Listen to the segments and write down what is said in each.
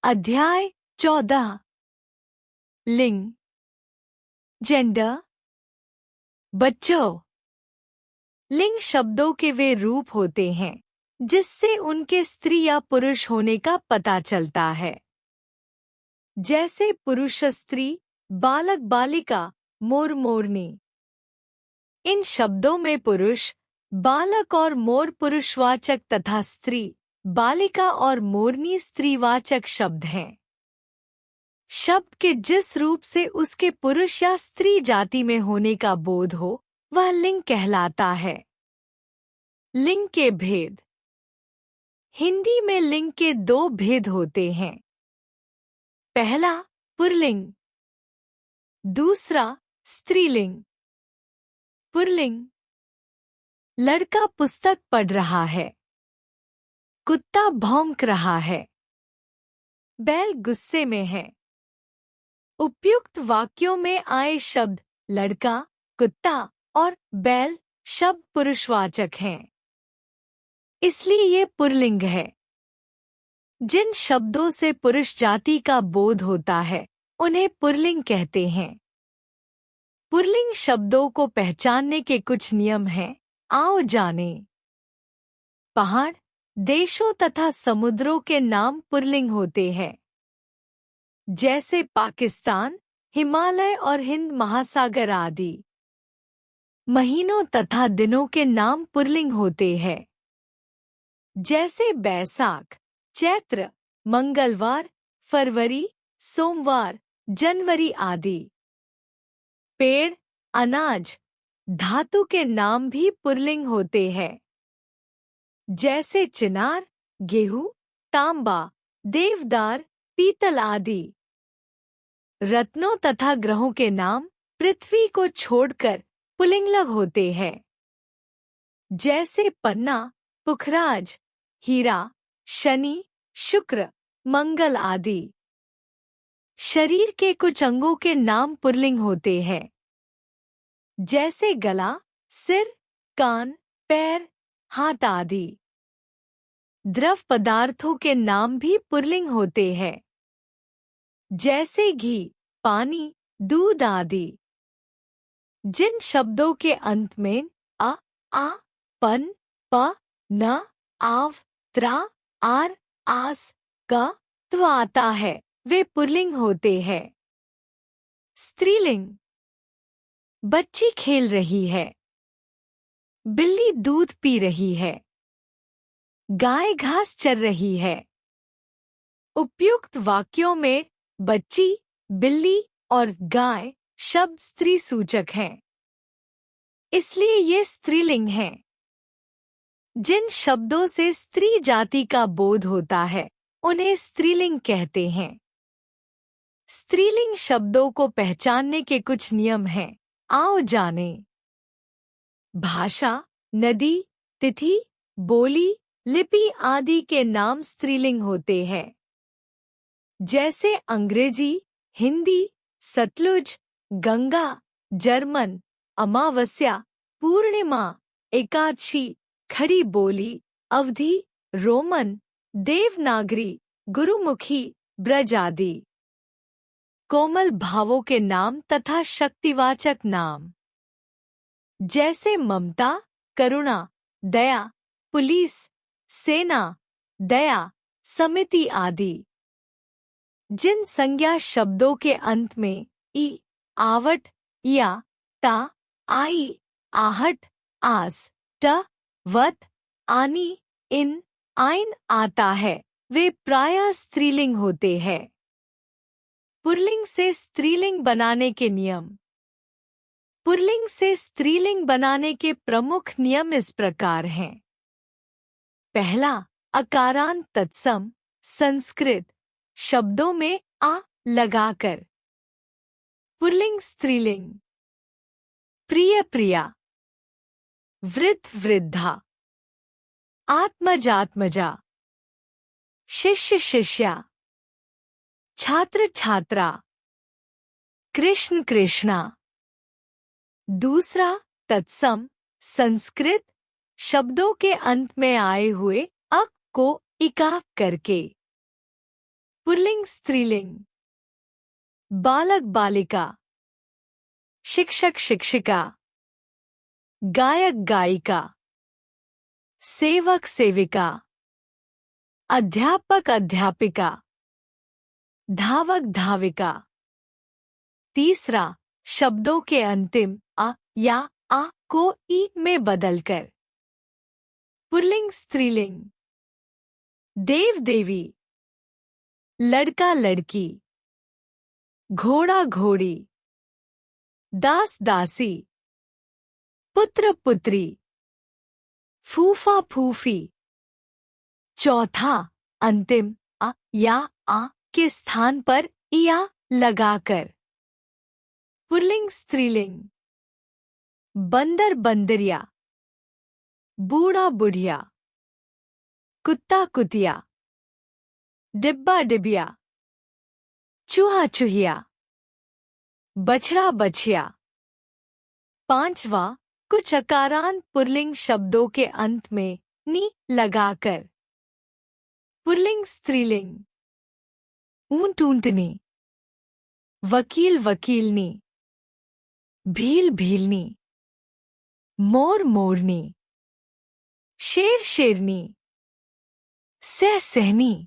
अध्याय 14 लिंग जेंडर। बच्चों, लिंग शब्दों के वे रूप होते हैं जिससे उनके स्त्री या पुरुष होने का पता चलता है, जैसे पुरुष स्त्री, बालक बालिका, मोर मोरनी। इन शब्दों में पुरुष, बालक और मोर पुरुषवाचक तथा स्त्री, बालिका और मोरनी स्त्रीवाचक शब्द हैं। शब्द के जिस रूप से उसके पुरुष या स्त्री जाति में होने का बोध हो वह लिंग कहलाता है। लिंग के भेद। हिंदी में लिंग के दो भेद होते हैं। पहला पुल्लिंग, दूसरा स्त्रीलिंग। पुल्लिंग। लड़का पुस्तक पढ़ रहा है। कुत्ता भौंक रहा है। बैल गुस्से में है। उपयुक्त वाक्यों में आए शब्द लड़का, कुत्ता और बैल शब्द पुरुषवाचक हैं, इसलिए ये पुल्लिंग है। जिन शब्दों से पुरुष जाति का बोध होता है उन्हें पुल्लिंग कहते हैं। पुल्लिंग शब्दों को पहचानने के कुछ नियम हैं, आओ जाने। पहाड़, देशों तथा समुद्रों के नाम पुल्लिंग होते हैं, जैसे पाकिस्तान, हिमालय और हिंद महासागर आदि। महीनों तथा दिनों के नाम पुल्लिंग होते हैं, जैसे बैसाख, चैत्र, मंगलवार, फरवरी, सोमवार, जनवरी आदि। पेड़, अनाज, धातु के नाम भी पुल्लिंग होते हैं, जैसे चिनार, गेहूं, तांबा, देवदार, पीतल आदि। रत्नों तथा ग्रहों के नाम पृथ्वी को छोड़कर पुल्लिंग होते हैं, जैसे पन्ना, पुखराज, हीरा, शनि, शुक्र, मंगल आदि। शरीर के कुछ अंगों के नाम पुल्लिंग होते हैं, जैसे गला, सिर, कान, पैर, हाथ आदि। द्रव पदार्थों के नाम भी पुल्लिंग होते हैं, जैसे घी, पानी, दूध आदि। जिन शब्दों के अंत में अ, आ, पन, प, न, आव, त्रा, आर, आस, क, त्व आता है वे पुल्लिंग होते हैं। स्त्रीलिंग। बच्ची खेल रही है। बिल्ली दूध पी रही है। गाय घास चर रही है। उपयुक्त वाक्यों में बच्ची, बिल्ली और गाय शब्द स्त्री सूचक हैं, इसलिए ये स्त्रीलिंग हैं। जिन शब्दों से स्त्री जाति का बोध होता है उन्हें स्त्रीलिंग कहते हैं। स्त्रीलिंग शब्दों को पहचानने के कुछ नियम हैं, आओ जाने। भाषा, नदी, तिथि, बोली, लिपि आदि के नाम स्त्रीलिंग होते हैं, जैसे अंग्रेजी, हिंदी, सतलुज, गंगा, जर्मन, अमावस्या, पूर्णिमा, एकादशी, खड़ी बोली, अवधी, रोमन, देवनागरी, गुरुमुखी, ब्रज आदि। कोमल भावों के नाम तथा शक्तिवाचक नाम, जैसे ममता, करुणा, दया, पुलिस, सेना, दया, समिति आदि। जिन संज्ञा शब्दों के अंत में ई, आवट, या, ता, आई, आहट, आस, ट, वत, आनी, इन, आइन आता है वे प्रायः स्त्रीलिंग होते हैं। पुल्लिंग से स्त्रीलिंग बनाने के नियम। पुल्लिंग से स्त्रीलिंग बनाने के प्रमुख नियम इस प्रकार हैं। पहला, अकारांत तत्सम संस्कृत शब्दों में आ लगाकर। पुल्लिंग स्त्रीलिंग। प्रिय प्रिया, वृद्ध वृद्धा, आत्मज आत्मजा, शिष्य शिष्या, छात्र छात्रा, कृष्ण कृष्णा। दूसरा, तत्सम संस्कृत शब्दों के अंत में आए हुए अक को इका करके। पुल्लिंग स्त्रीलिंग। बालक बालिका, शिक्षक शिक्षिका, गायक गायिका, सेवक सेविका, अध्यापक अध्यापिका, धावक धाविका। तीसरा, शब्दों के अंतिम अ या आ को ई में बदलकर। पुल्लिंग स्त्रीलिंग। देव देवी, लड़का लड़की, घोड़ा घोड़ी, दास दासी, पुत्र पुत्री, फूफा फूफी। चौथा, अंतिम अ या आ के स्थान पर इया लगाकर। पुल्लिंग स्त्रीलिंग। बंदर बंदरिया, बूढ़ा बुढ़िया, कुत्ता कुतिया, डिब्बा डिबिया, चूहा चूहिया, बछड़ा बछिया। पांचवा, कुछ अकारांत पुल्लिंग शब्दों के अंत में नी लगाकर। पुल्लिंग स्त्रीलिंग। ऊंट ऊंटनी, वकील वकीलनी, भील भीलनी, मोर मोरनी, शेर शेरनी, सह सहनी।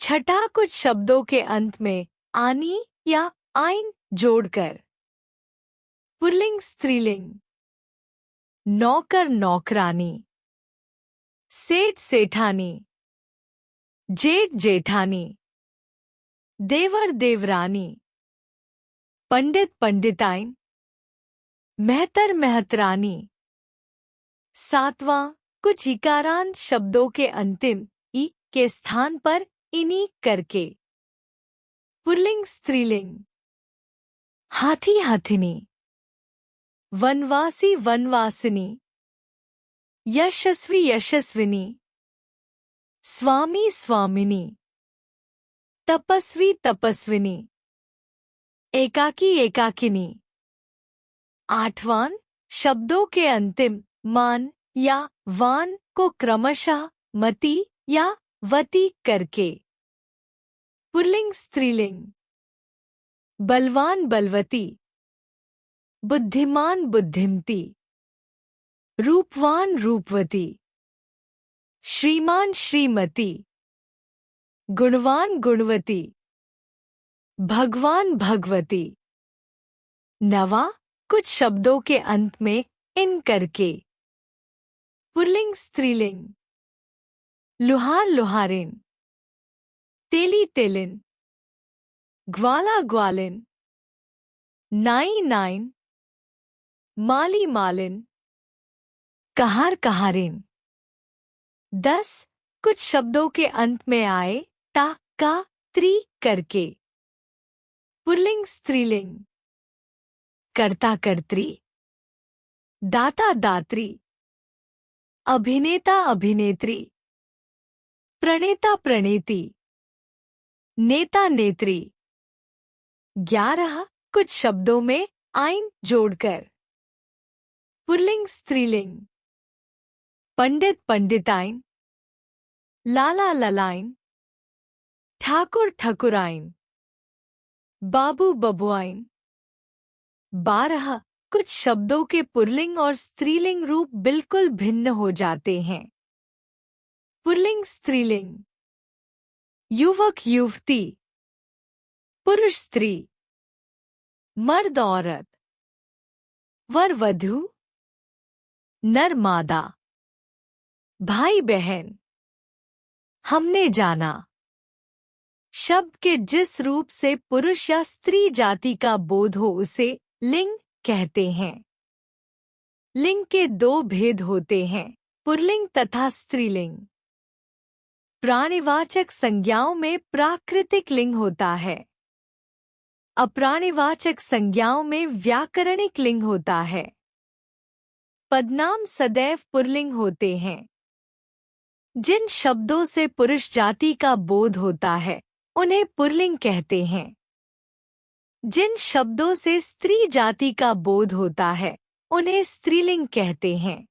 छठा, कुछ शब्दों के अंत में आनी या आइन जोड़कर। पुल्लिंग स्त्रीलिंग। नौकर नौकरानी, सेठ सेठानी, जेठ जेठानी, देवर देवरानी, पंडित पंडिताइन, मेहतर मेहतरानी। सातवां, कुछ इकारांत शब्दों के अंतिम ई के स्थान पर इनी करके। पुल्लिंग स्त्रीलिंग। हाथी हाथिनी, वनवासी वनवासिनी, यशस्वी यशस्विनी, स्वामी स्वामिनी, तपस्वी तपस्विनी, एकाकी एकाकिनी। आठवां, शब्दों के अंतिम मान या वान को क्रमशः मति या वती करके। पुल्लिंग स्त्रीलिंग। बलवान बलवती, बुद्धिमान बुद्धिमती, रूपवान रूपवती, श्रीमान श्रीमती, गुणवान गुणवती, भगवान भगवती। नवा, कुछ शब्दों के अंत में इन करके। पुल्लिंग स्त्रीलिंग। लुहार लुहारिन, तेली तेलिन, ग्वाला ग्वालिन, नाई नाइन, माली मालिन, कहार कहारिन। 10, कुछ शब्दों के अंत में आए ता का त्री करके। पुल्लिंग स्त्रीलिंग। कर्ता कर्त्री, दाता दात्री, अभिनेता अभिनेत्री, प्रणेता प्रणेती, नेता नेत्री। 11, कुछ शब्दों में आइन जोड़कर। पुल्लिंग स्त्रीलिंग। पंडित पंडिताइन, लाला ललाइन, ठाकुर ठकुराइन, बाबू बबुआइन। 12, कुछ शब्दों के पुल्लिंग और स्त्रीलिंग रूप बिल्कुल भिन्न हो जाते हैं। पुल्लिंग स्त्रीलिंग। युवक युवती, पुरुष स्त्री, मर्द औरत, वर वधू, नर मादा, भाई बहन। हमने जाना। शब्द के जिस रूप से पुरुष या स्त्री जाति का बोध हो उसे लिंग कहते हैं। लिंग के 2 भेद होते हैं, पुल्लिंग तथा स्त्रीलिंग। प्राणिवाचक संज्ञाओं में प्राकृतिक लिंग होता है। अप्राणिवाचक संज्ञाओं में व्याकरणिक लिंग होता है। पदनाम सदैव पुल्लिंग होते हैं। जिन शब्दों से पुरुष जाति का बोध होता है उन्हें पुल्लिंग कहते हैं। जिन शब्दों से स्त्री जाति का बोध होता है उन्हें स्त्रीलिंग कहते हैं।